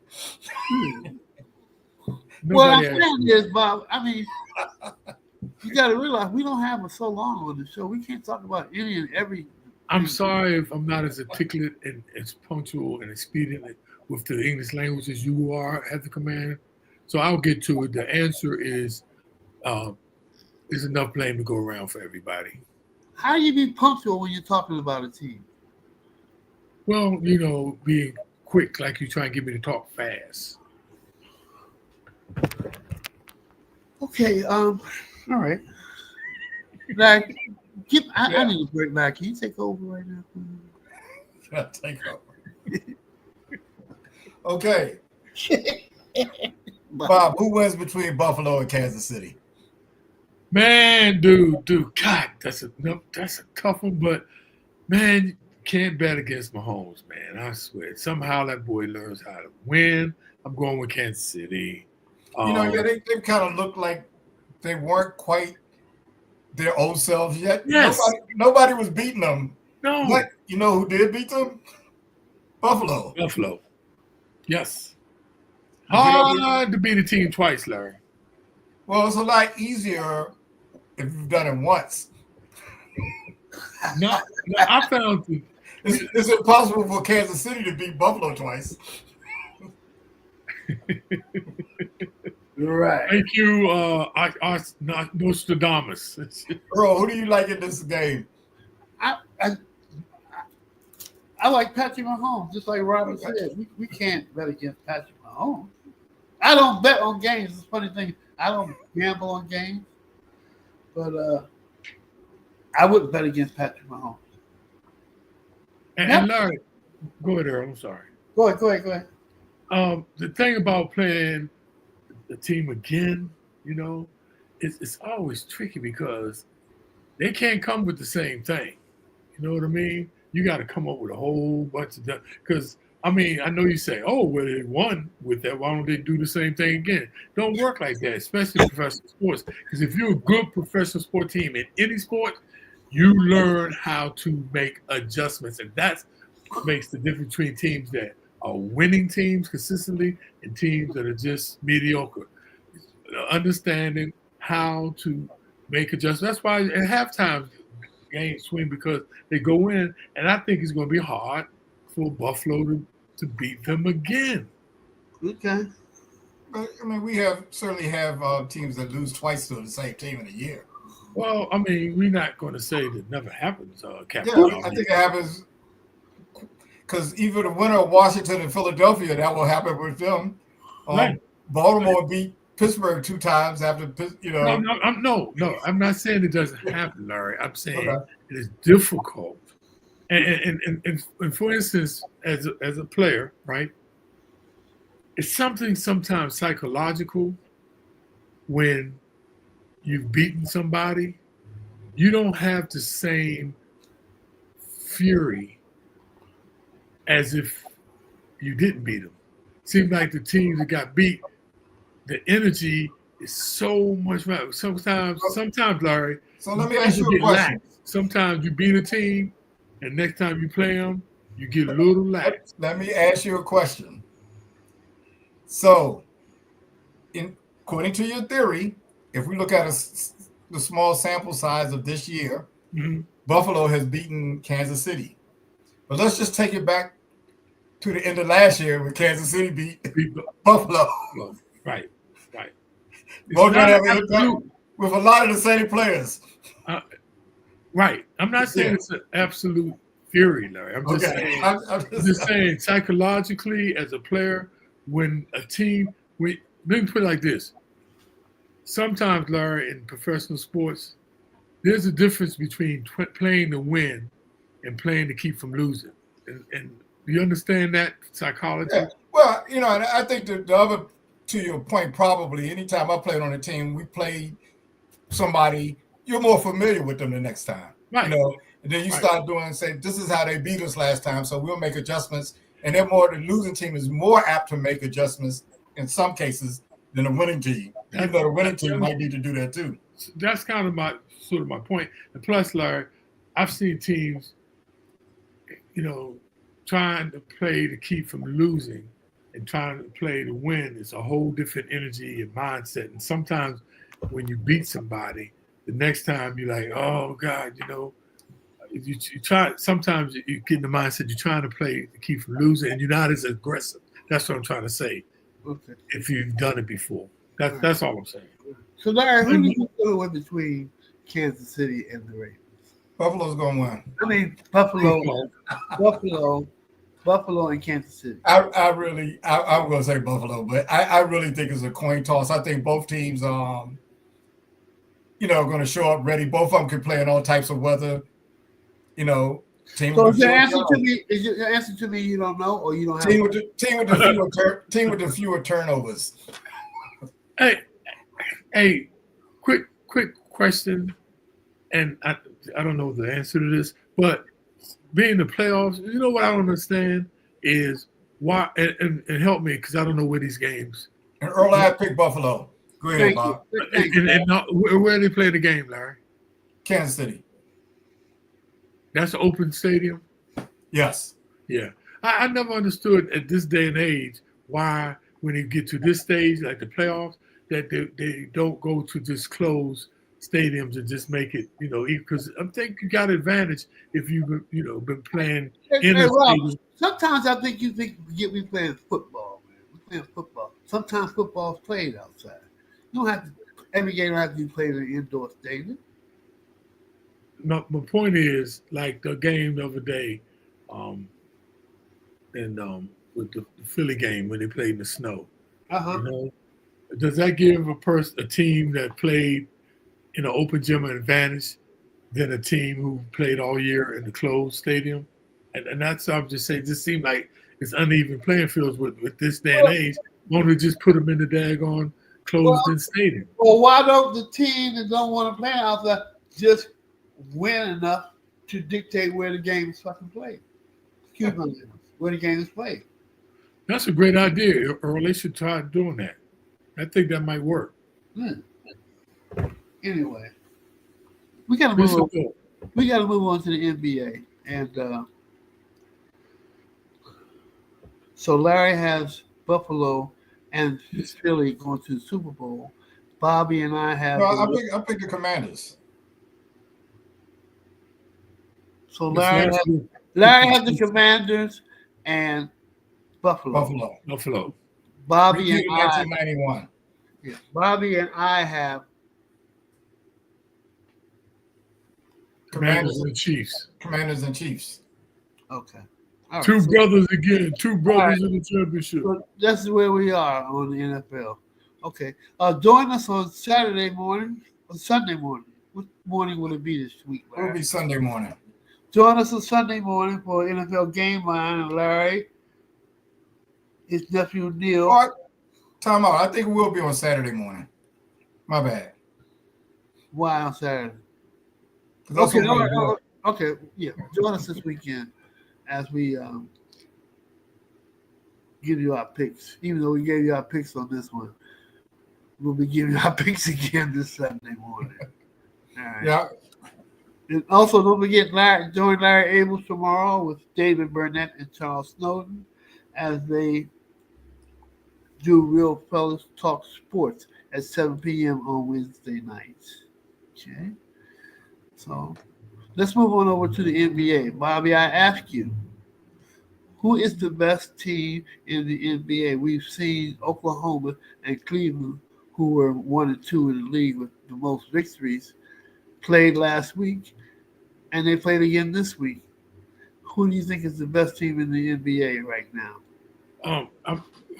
what I'm saying is, Bob, I mean, you got to realize we don't have so long on the show. We can't talk about any and every. I'm sorry if I'm not as articulate and as punctual and expedient with the English language as you are at the command. So I'll get to it. The answer is there's enough blame to go around for everybody. How do you be punctual when you're talking about a team? Well, being quick, like you try and get me to talk fast. Okay, all right. Like, I need a break back. Can you take over right now? I'll take over. Okay. Bob, who wins between Buffalo and Kansas City? Man, dude, God, that's a tough one. But man, you can't bet against Mahomes, man. I swear. Somehow that boy learns how to win. I'm going with Kansas City. They kind of look like they weren't quite their old selves yet. Yes. Nobody was beating them. No. But you know who did beat them? Buffalo. Yes. Hard to beat a team twice, Larry. Well, it's a lot easier if you've done it once. No, I found it. It's impossible for Kansas City to beat Buffalo twice. Right. Thank you, Nostradamus. Earl, who do you like in this game? I like Patrick Mahomes, just like Robert said. We can't bet against Patrick Mahomes. I don't bet on games. It's a funny thing. I don't gamble on games, but I wouldn't bet against Patrick Mahomes. And Larry, go ahead, Earl. I'm sorry. Go ahead. The thing about playing the team again, it's always tricky because they can't come with the same thing. You know what I mean? You got to come up with a whole bunch of stuff. Because, I know you say, oh, well, they won with that. Why don't they do the same thing again? Don't work like that, especially in professional sports. Because if you're a good professional sport team in any sport, you learn how to make adjustments. And that's what makes the difference between teams that are winning teams consistently and teams that are just mediocre. Understanding how to make adjustments. That's why at halftime games swing, because they go in, and I think it's going to be hard for Buffalo to beat them again. Okay. But, we certainly have teams that lose twice to the same team in a year. Well, we're not going to say that never happens, Captain. Yeah, I think it happens because even the winner of Washington and Philadelphia, that will happen with them. Right. Baltimore beat Pittsburgh 2 times after, No, I'm not saying it doesn't happen, Larry. I'm saying it is difficult. And for instance, as a player, right, it's something sometimes psychological when you've beaten somebody. You don't have the same fury as if you didn't beat them. Seems like the teams that got beat, the energy is so much better. Sometimes, Larry. So let me ask you a question. Sometimes you beat a team and next time you play them, you get a little lax. Let me ask you a question. So, according to your theory, if we look at the small sample size of this year, Mm-hmm. Buffalo has beaten Kansas City. But let's just take it back to the end of last year when Kansas City beat Buffalo. Right. Both have an impact with a lot of the same players. Right. I'm not saying it's an absolute theory, Larry. I'm just saying psychologically as a player, when a team, let me put it like this. Sometimes, Larry, in professional sports, there's a difference between playing to win and playing to keep from losing. And do you understand that psychology? Yeah. Well, and I think the other, to your point, probably anytime I played on a team, we played somebody, you're more familiar with them the next time. Right. And then you start say, this is how they beat us last time, so we'll make adjustments. And then the losing team is more apt to make adjustments in some cases than the winning team. Even though the winning team might need to do that too. That's kind of my point. And plus, Larry, I've seen teams, trying to play to keep from losing and trying to play to win. It's a whole different energy and mindset. And sometimes when you beat somebody, the next time you're like, oh God, you try. Sometimes you get in the mindset you're trying to play to keep from losing, and you're not as aggressive. That's what I'm trying to say. Okay. If you've done it before, that's all I'm saying. So, Larry, who do you think will win between Kansas City and the Ravens? Buffalo's going to win. I mean, Buffalo and Kansas City. I'm going to say Buffalo, but I really think it's a coin toss. I think both teams, are going to show up ready. Both of them can play in all types of weather. So is your answer to me you don't know, or you don't have team with the fewer turnovers? Hey, quick question, and I don't know the answer to this, but being the playoffs, what I don't understand is why, and help me because I don't know where these games. And Earl, I picked Buffalo. Go ahead, Bob. Where they play the game, Larry? Kansas City. That's an open stadium? Yes. Yeah. I never understood at this day and age why when you get to this stage, like the playoffs, that they don't go to just closed stadiums and just make it, because I think you got advantage if you've been playing in a stadium. Sometimes I think you forget we playing football, man. We playing football. Sometimes football is played outside. You don't have to every game have to be played in an indoor stadium. My point is, like the game the other day, with the Philly game when they played in the snow. Does that give a team that played in an open gym an advantage than a team who played all year in the closed stadium? And that's I'm just saying. Just seems like it's uneven playing fields with this day and age. Why don't we just put them in the daggone closed-in stadium? Well, why don't the team that don't want to play outside just win enough to dictate where the game is fucking played? Excuse me, where the game is played. That's a great idea, Earl. They should try doing that. I think that might work. Anyway, we got to move on. We got to move on to the NBA, and so Larry has Buffalo and Philly going to the Super Bowl. Bobby and I have. No, I picked the Commanders. So Larry has the Commanders and Buffalo. Bobby and 1991. Yeah, Bobby and I have Commanders and Chiefs. Commanders and Chiefs. Okay. Right, two brothers again. Two brothers in the championship. So this is where we are on the NFL. Okay. Join us on Saturday morning or Sunday morning. What morning will it be this week, Larry? It'll be Sunday morning. Join us on Sunday morning for NFL Game Line, and Larry, his nephew Neil. All right. Time out. I think it will be on Saturday morning. My bad. Why on Saturday? Okay. Okay. Yeah. Join us this weekend as we give you our picks. Even though we gave you our picks on this one, we'll be giving you our picks again this Sunday morning. All right. Yeah. And also, don't forget join Larry Abels tomorrow with David Burnett and Charles Snowden as they do Real Fellas Talk Sports at 7 p.m. on Wednesday nights. Okay, so let's move on over to the NBA. Bobby, I ask you, who is the best team in the NBA? We've seen Oklahoma and Cleveland, who were 1 and 2 in the league with the most victories, played last week, and they played again this week. Who do you think is the best team in the NBA right now?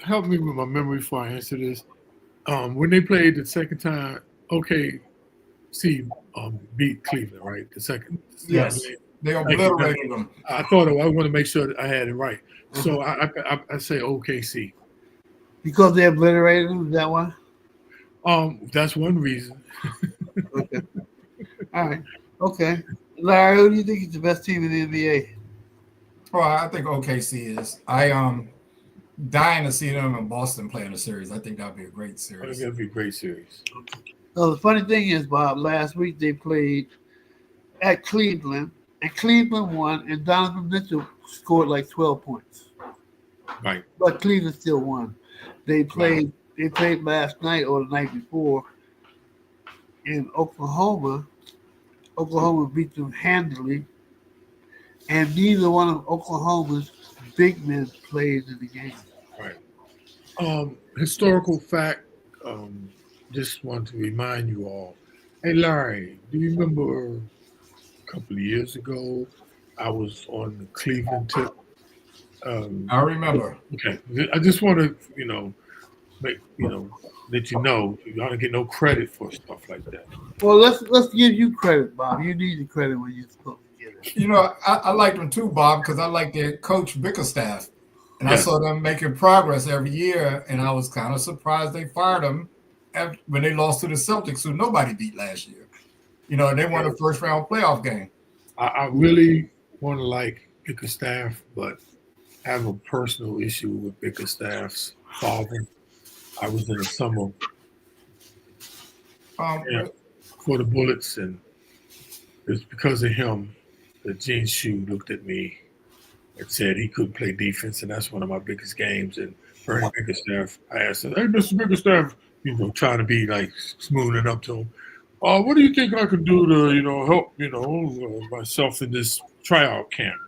Help me with my memory before I answer this. When they played the second time, OKC beat Cleveland, right? The second. Yes, they obliterated them. I want to make sure that I had it right. So I say OKC. Because they obliterated them, is that why? That's one reason. Okay. All right. Okay. Larry, who do you think is the best team in the NBA? Well, I think OKC is. I dying to see them in Boston playing a series. I think that'd be a great I think series. that'd be a great series. So the funny thing is, Bob, last week they played at Cleveland, and Cleveland won, and Donovan Mitchell scored like 12 points. Right. But Cleveland still won. They played last night or the night before in Oklahoma. Oklahoma beat them handily, and neither one of Oklahoma's big men played in the game. Right. Historical fact, just want to remind you all. Hey, Larry, do you remember a couple of years ago, I was on the Cleveland tip? I remember. Okay. I just want to, let you know, you don't get no credit for stuff like that. Well, let's give you credit, Bob. You need the credit when you're supposed to get it. You know, I liked them too, Bob, because I like their coach Bickerstaff. And Yes. I saw them making progress every year, and I was kind of surprised they fired him when they lost to the Celtics, who nobody beat last year. You know, they won the first round playoff game. I really want to like Bickerstaff, but I have a personal issue with Bickerstaff's father. I was in the summer for the Bullets, and it's because of him that Gene Shue looked at me and said he couldn't play defense, and that's one of my biggest games. And Bernie Bickerstaff, I asked him, "Hey, Mr. Bickerstaff," trying to be like smoothing up to him. What do you think I could do to, help, myself in this tryout camp?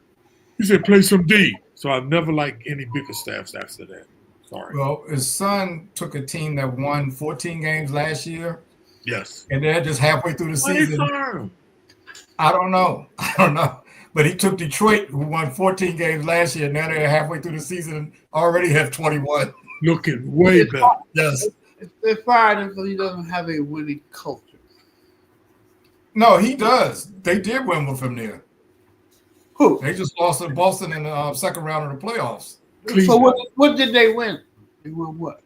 He said, "Play some D." So I've never liked any Bickerstaffs after that. Sorry. Well, his son took a team that won 14 games last year, Yes. and they're just halfway through the Why they season. fire him? I don't know. But he took Detroit, who won 14 games last year. Now they're halfway through the season and already have 21. Looking way better. Yes. They fired him because he doesn't have a winning culture. No, he does. They did win with him there. Who? They just lost to Boston in the second round of the playoffs. So what did they win? They won what?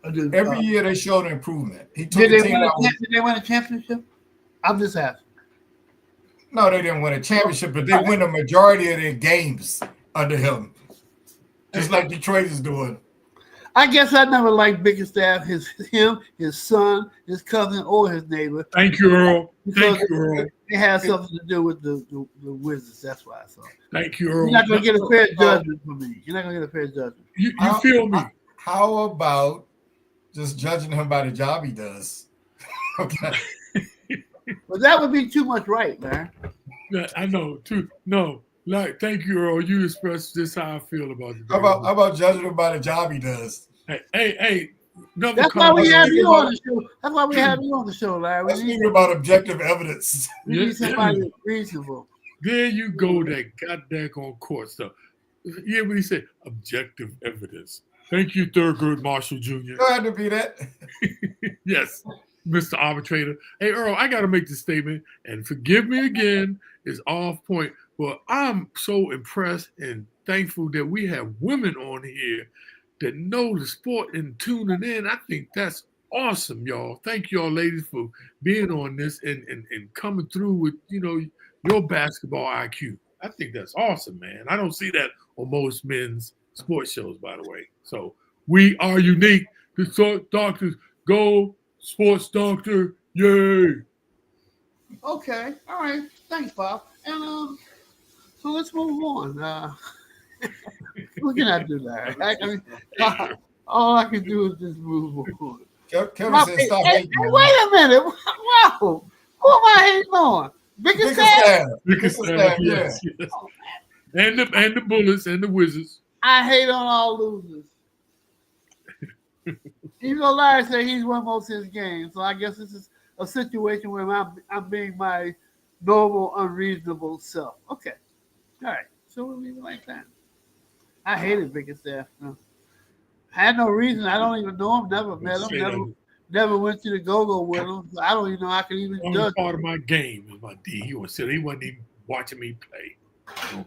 Every year they showed improvement. He took Did the they team did they win a championship? I'm just asking. No, they didn't win a championship, but they win the majority of their games under him. Just like Detroit is doing. I guess I never liked Bickerstaff, his son, his cousin, or his neighbor. Thank you, Earl. Because Thank you, Earl. it had something to do with the Wizards. That's why I saw. Thank you, Earl. You're not gonna get a fair judgment from me. You're not gonna get a fair judgment. You feel me? How about just judging him by the job he does? Okay. But that would be too much right, man. Yeah, I know, too. No, thank you, Earl. You expressed just how I feel about it. How about judging him by the job he does? Hey. That's why we have you on the show. That's why we have you on the show, Larry. Let's speak about objective evidence. We need somebody reasonable. There you go, that goddamn court stuff. Yeah, what he said, objective evidence. Thank you, Thurgood Marshall Jr. Go ahead to be that. Yes, Mr. Arbitrator. Hey, Earl, I got to make this statement, and forgive me again, it's off point, but I'm so impressed and thankful that we have women on here that know the sport and tuning in. I think that's awesome, y'all. Thank y'all, ladies, for being on this and coming through with, your basketball IQ. I think that's awesome, man. I don't see that on most men's sports shows, by the way. So we are unique. The doctors go sports doctor. Yay. Okay, all right. Thanks, Bob. And so let's move on. What can I do, Larry? I mean, all I can do is just move on. Kevin said, Hey, "Stop hey, hating, man." wait a minute. Wow. Who am I hating on? Biggest Bickerstaff, Bickerstaff, Bickerstaff, yeah. yes, yes. And the Bullets and the Wizards. I hate on all losers. Even though Larry said he's won most of his games, so I guess this is a situation where I'm being my normal, unreasonable self. Okay, all right. So we'll leave it like that. I hated Bickerstaff. No. I had no reason. I don't even know him. Never met him. Never went to the go-go with him. So I don't even know I can even Only judge. part of my game is my D. He wasn't even watching me play.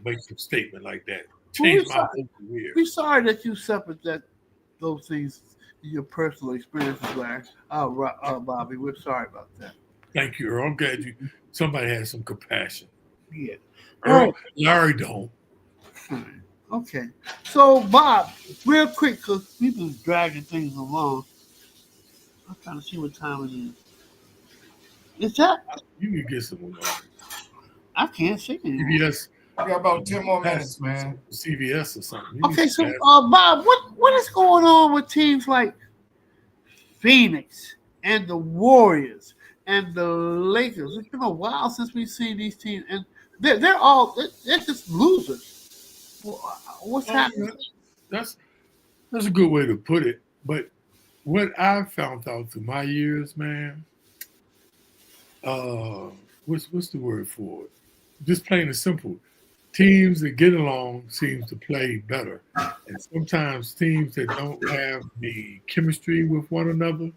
Make some statement like that. Change my whole career. We're sorry that you suffered those things in your personal experiences, Larry. Bobby, we're sorry about that. Thank you, Earl. I'm glad somebody has some compassion. Yeah. Earl, Larry don't. Okay. So, Bob, real quick, because we've been dragging things along. I'm trying to see what time it is. Is that? You can get some. I can't see anymore. CVS. We got about 10 more minutes, man. CVS or something. Okay, so Bob, what is going on with teams like Phoenix and the Warriors and the Lakers? It's been a while since we've seen these teams, and they're just losers. What's happening? That's a good way to put it. But what I've found out through my years, man, what's the word for it? Just plain and simple. Teams that get along seems to play better. And sometimes teams that don't have the chemistry with one another,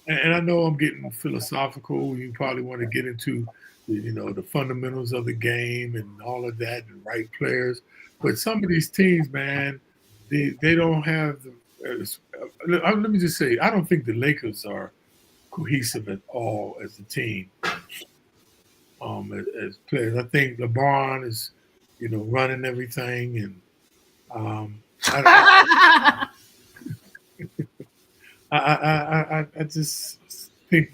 and I know I'm getting philosophical. You probably want to get into the fundamentals of the game and all of that and right players. But some of these teams, man, they don't have let me just say, I don't think the Lakers are cohesive at all as a team. As players, I think LeBron is, running everything, and I just think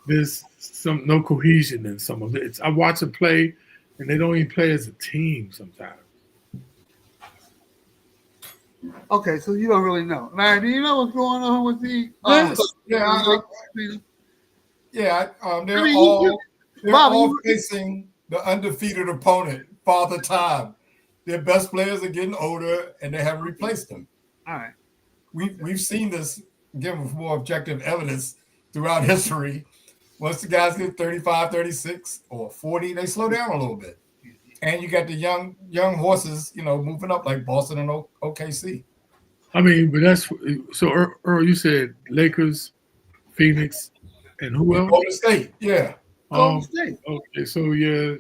there's no cohesion in some of it. I watch them play, and they don't even play as a team sometimes. Okay, so you don't really know. Larry, do you know what's going on with the? They're all facing the undefeated opponent, Father Time. Their best players are getting older, and they haven't replaced them. All right. We've seen this, again, with more objective evidence throughout history. Once the guys get 35, 36, or 40, they slow down a little bit. And you got the young horses, moving up like Boston and OKC. I mean, but that's so. Earl, you said Lakers, Phoenix, and who else? Golden State, yeah. Golden State. Okay, so yeah,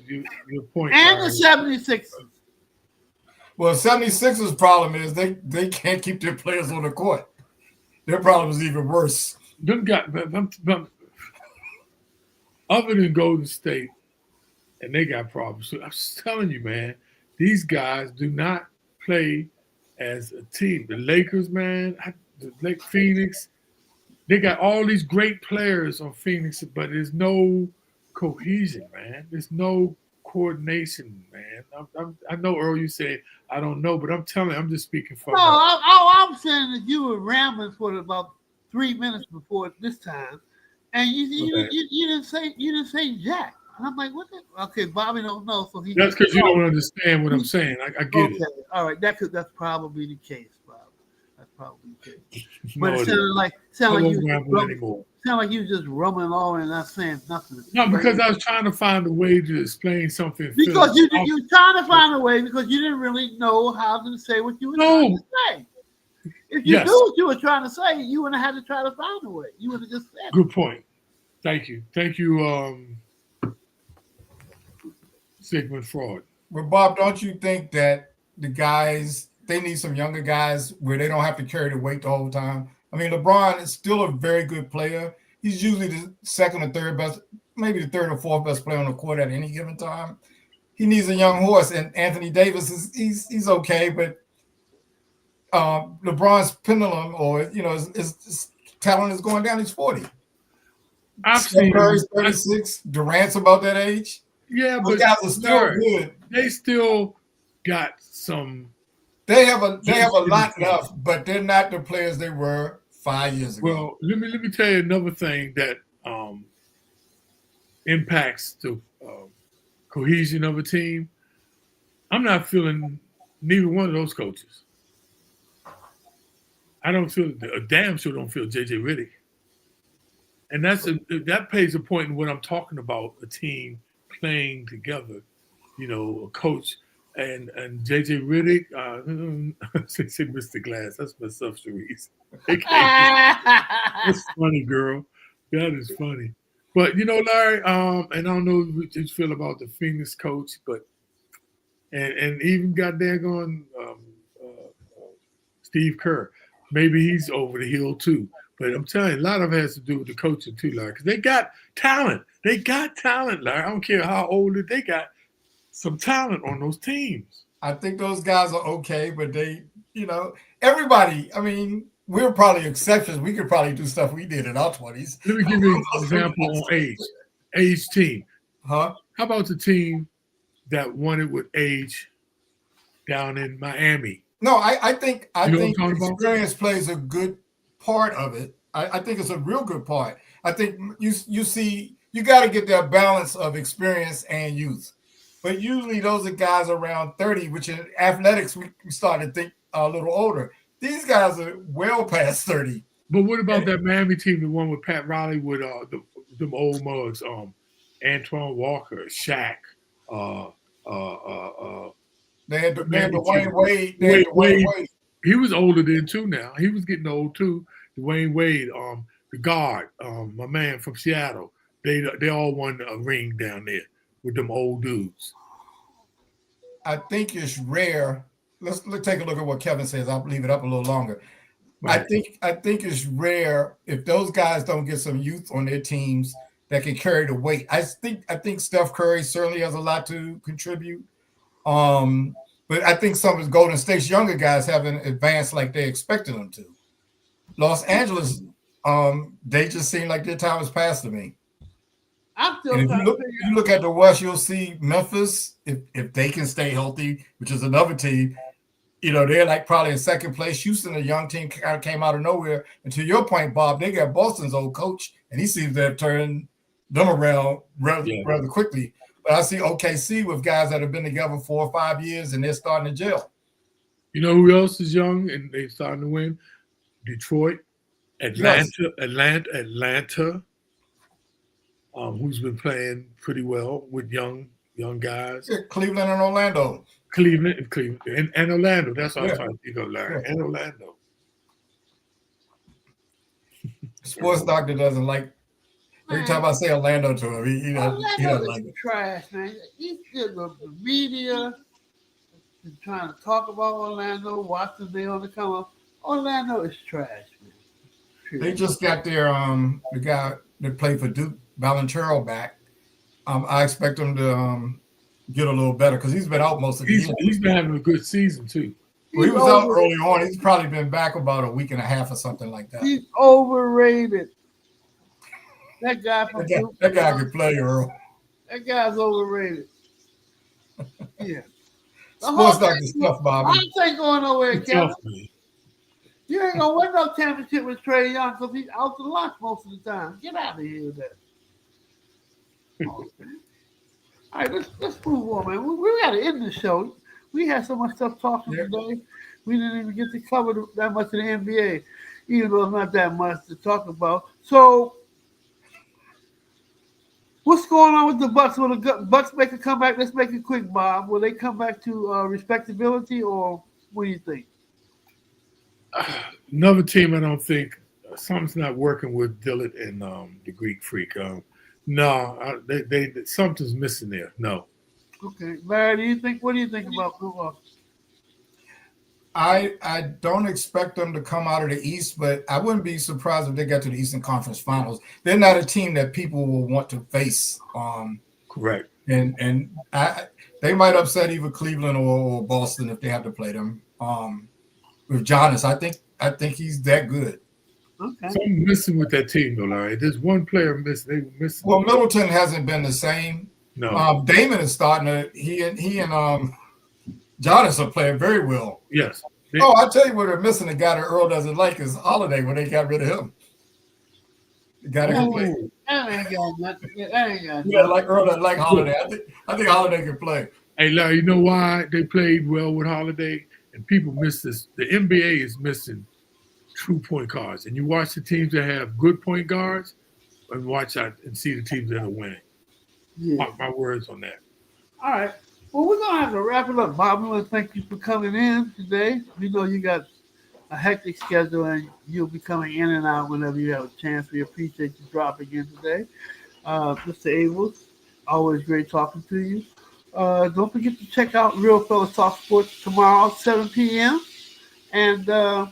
your point. And the 76ers. Well, 76ers' problem is they can't keep their players on the court. Their problem is even worse. Other than Golden State, and they got problems. So I'm just telling you, man, these guys do not play as a team. The Lakers, man, Phoenix, they got all these great players on Phoenix, but there's no cohesion, man. There's no coordination, man. I know, Earl, you said I don't know, but I'm telling you, I'm just speaking for. No, I'm saying that you were rambling for about 3 minutes before this time, and you didn't say Jack. And I'm like, what? Okay, Bobby don't know, so he. That's because you don't understand what I'm saying. I get it. All right, that's probably the case, Bob. That's probably the case. But it sounded like you just rumbling on and not saying nothing. No, because I was trying to find a way to explain something. Because you were trying to find a way because you didn't really know how to say what you were trying to say. If you knew what you were trying to say, you would have had to try to find a way. You would have just said. Good point. Thank you, Sigmund Freud. But Bob, don't you think that the guys, they need some younger guys where they don't have to carry the weight the whole time? I mean, LeBron is still a very good player. He's usually the second or third best, maybe the third or fourth best player on the court at any given time. He needs a young horse, and Anthony Davis he's okay, but LeBron's pendulum, or his talent is going down. He's 40. I've Steph seen Curry's 36. Durant's about that age. Yeah, Those but guys are still good. they still got some. They have a lot left, but they're not the players they were 5 years ago. Well, let me tell you another thing that impacts the cohesion of a team. I'm not feeling neither one of those coaches. I don't feel a damn sure don't feel JJ Redick, and that plays a point in what I'm talking about. A team playing together, a coach and JJ Redick. Say Mr. Glass. That's my stuff, Cherise. That's funny, girl. That is funny. But Larry, and I don't know what you feel about the Phoenix coach, but and even got daggone Steve Kerr. Maybe he's over the hill too. But I'm telling you, a lot of it has to do with the coaching too, Larry, because they got talent. They got talent, Larry. I don't care how old they got some talent on those teams. I think those guys are okay, but they, everybody, I mean, we're probably exceptions. We could probably do stuff we did in our 20s. Let me give you an example on age team. Huh? How about the team that won it with age down in Miami? No, I think experience about? plays a good part of it. I think it's a real good part. I think you see you got to get that balance of experience and youth. But usually those are guys around 30, which in athletics we start to think a little older. These guys are well past 30. But what about that Miami team, the one with Pat Riley, with them old mugs, Antoine Walker, Shaq, They had Dwayne Wade. Wade. He was older then too. Now he was getting old too. Dwayne Wade, the guard, my man from Seattle. They all won a ring down there with them old dudes. I think it's rare. Let's take a look at what Kevin says. I'll leave it up a little longer. Right. I think it's rare if those guys don't get some youth on their teams that can carry the weight. I think Steph Curry certainly has a lot to contribute. But I think some of the Golden State's younger guys haven't advanced like they expected them to. Los Angeles, they just seem like their time has passed to me. I'm still And if trying you look at the West, you'll see Memphis, if they can stay healthy, which is another team, they're like probably in second place. Houston, a young team, kind of came out of nowhere. And to your point, Bob, they got Boston's old coach, and he seems to have turned them around rather quickly. But I see OKC with guys that have been together 4 or 5 years, and they're starting to gel. You know who else is young and they're starting to win? Detroit, Atlanta. Who's been playing pretty well with young guys. Yeah, Cleveland and Orlando. Cleveland, and Orlando. That's what I was trying to think of, Larry. Yeah. And Orlando. Sports doctor doesn't like. Every time I say Orlando to him, he doesn't like it. Trash, man. He's good with the media. He's trying to talk about Orlando, watching they on the come up. Orlando is trash, man. True. They just got their the guy that played for Duke, Valentero, back. I expect him to get a little better because he's been out most of the year. He's been having a good season too. Well, he was out early on. He's probably been back about a week and a half or something like that. He's overrated. That guy from Duke. That guy can play, Earl. That guy's overrated. Yeah. Sports doctor stuff, Bobby. I ain't going nowhere, Kevin. You ain't gonna win no championship with Trae Young because he's out to lunch most of the time. Get out of here with that. All right, let's move on, man. We got to end the show. We had so much stuff talking today. We didn't even get to cover that much of the NBA, even though it's not that much to talk about. So, what's going on with the Bucks? Will the Bucks make a comeback? Let's make it quick, Bob. Will they come back to respectability, or what do you think? Another team, I don't think something's not working with Dillard and the Greek Freak. No, they something's missing there. No. Okay, Larry, what do you think about Milwaukee? I don't expect them to come out of the East, but I wouldn't be surprised if they got to the Eastern Conference Finals. They're not a team that people will want to face. Correct. And they might upset either Cleveland or Boston if they have to play them. With Giannis, I think he's that good. Okay. Something missing with that team, though, Larry. There's one player missing. They were missing. Well, Middleton hasn't been the same. No. Damon is starting to. He and Giannis are playing very well. Yes. Oh, I tell you what, they're missing a guy that Earl doesn't like is Holiday when they got rid of him. The guy that can play. That ain't got nothing. That ain't got Yeah, like Earl doesn't like Holiday. I think Holiday can play. Hey, Larry, you know why they played well with Holiday? And people miss this. The NBA is missing true point guards. And you watch the teams that have good point guards and watch out and see the teams that are winning. Yeah. Mark my words on that. All right. Well, we're going to have to wrap it up. Bob, I want to thank you for coming in today. We know you got a hectic schedule and you'll be coming in and out whenever you have a chance. We appreciate you dropping in today. Mr. Abels, always great talking to you. Don't forget to check out Real Fellas Talk Sports tomorrow, 7 p.m. And I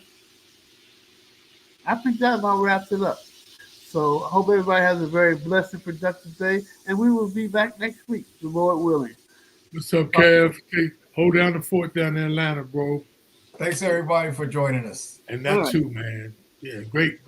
think that about wraps it up. So I hope everybody has a very blessed and productive day. And we will be back next week, the Lord willing. What's up, Kev? Hey, hold down the fort down in Atlanta, bro. Thanks everybody for joining us. And that All right. too, man. Yeah, great.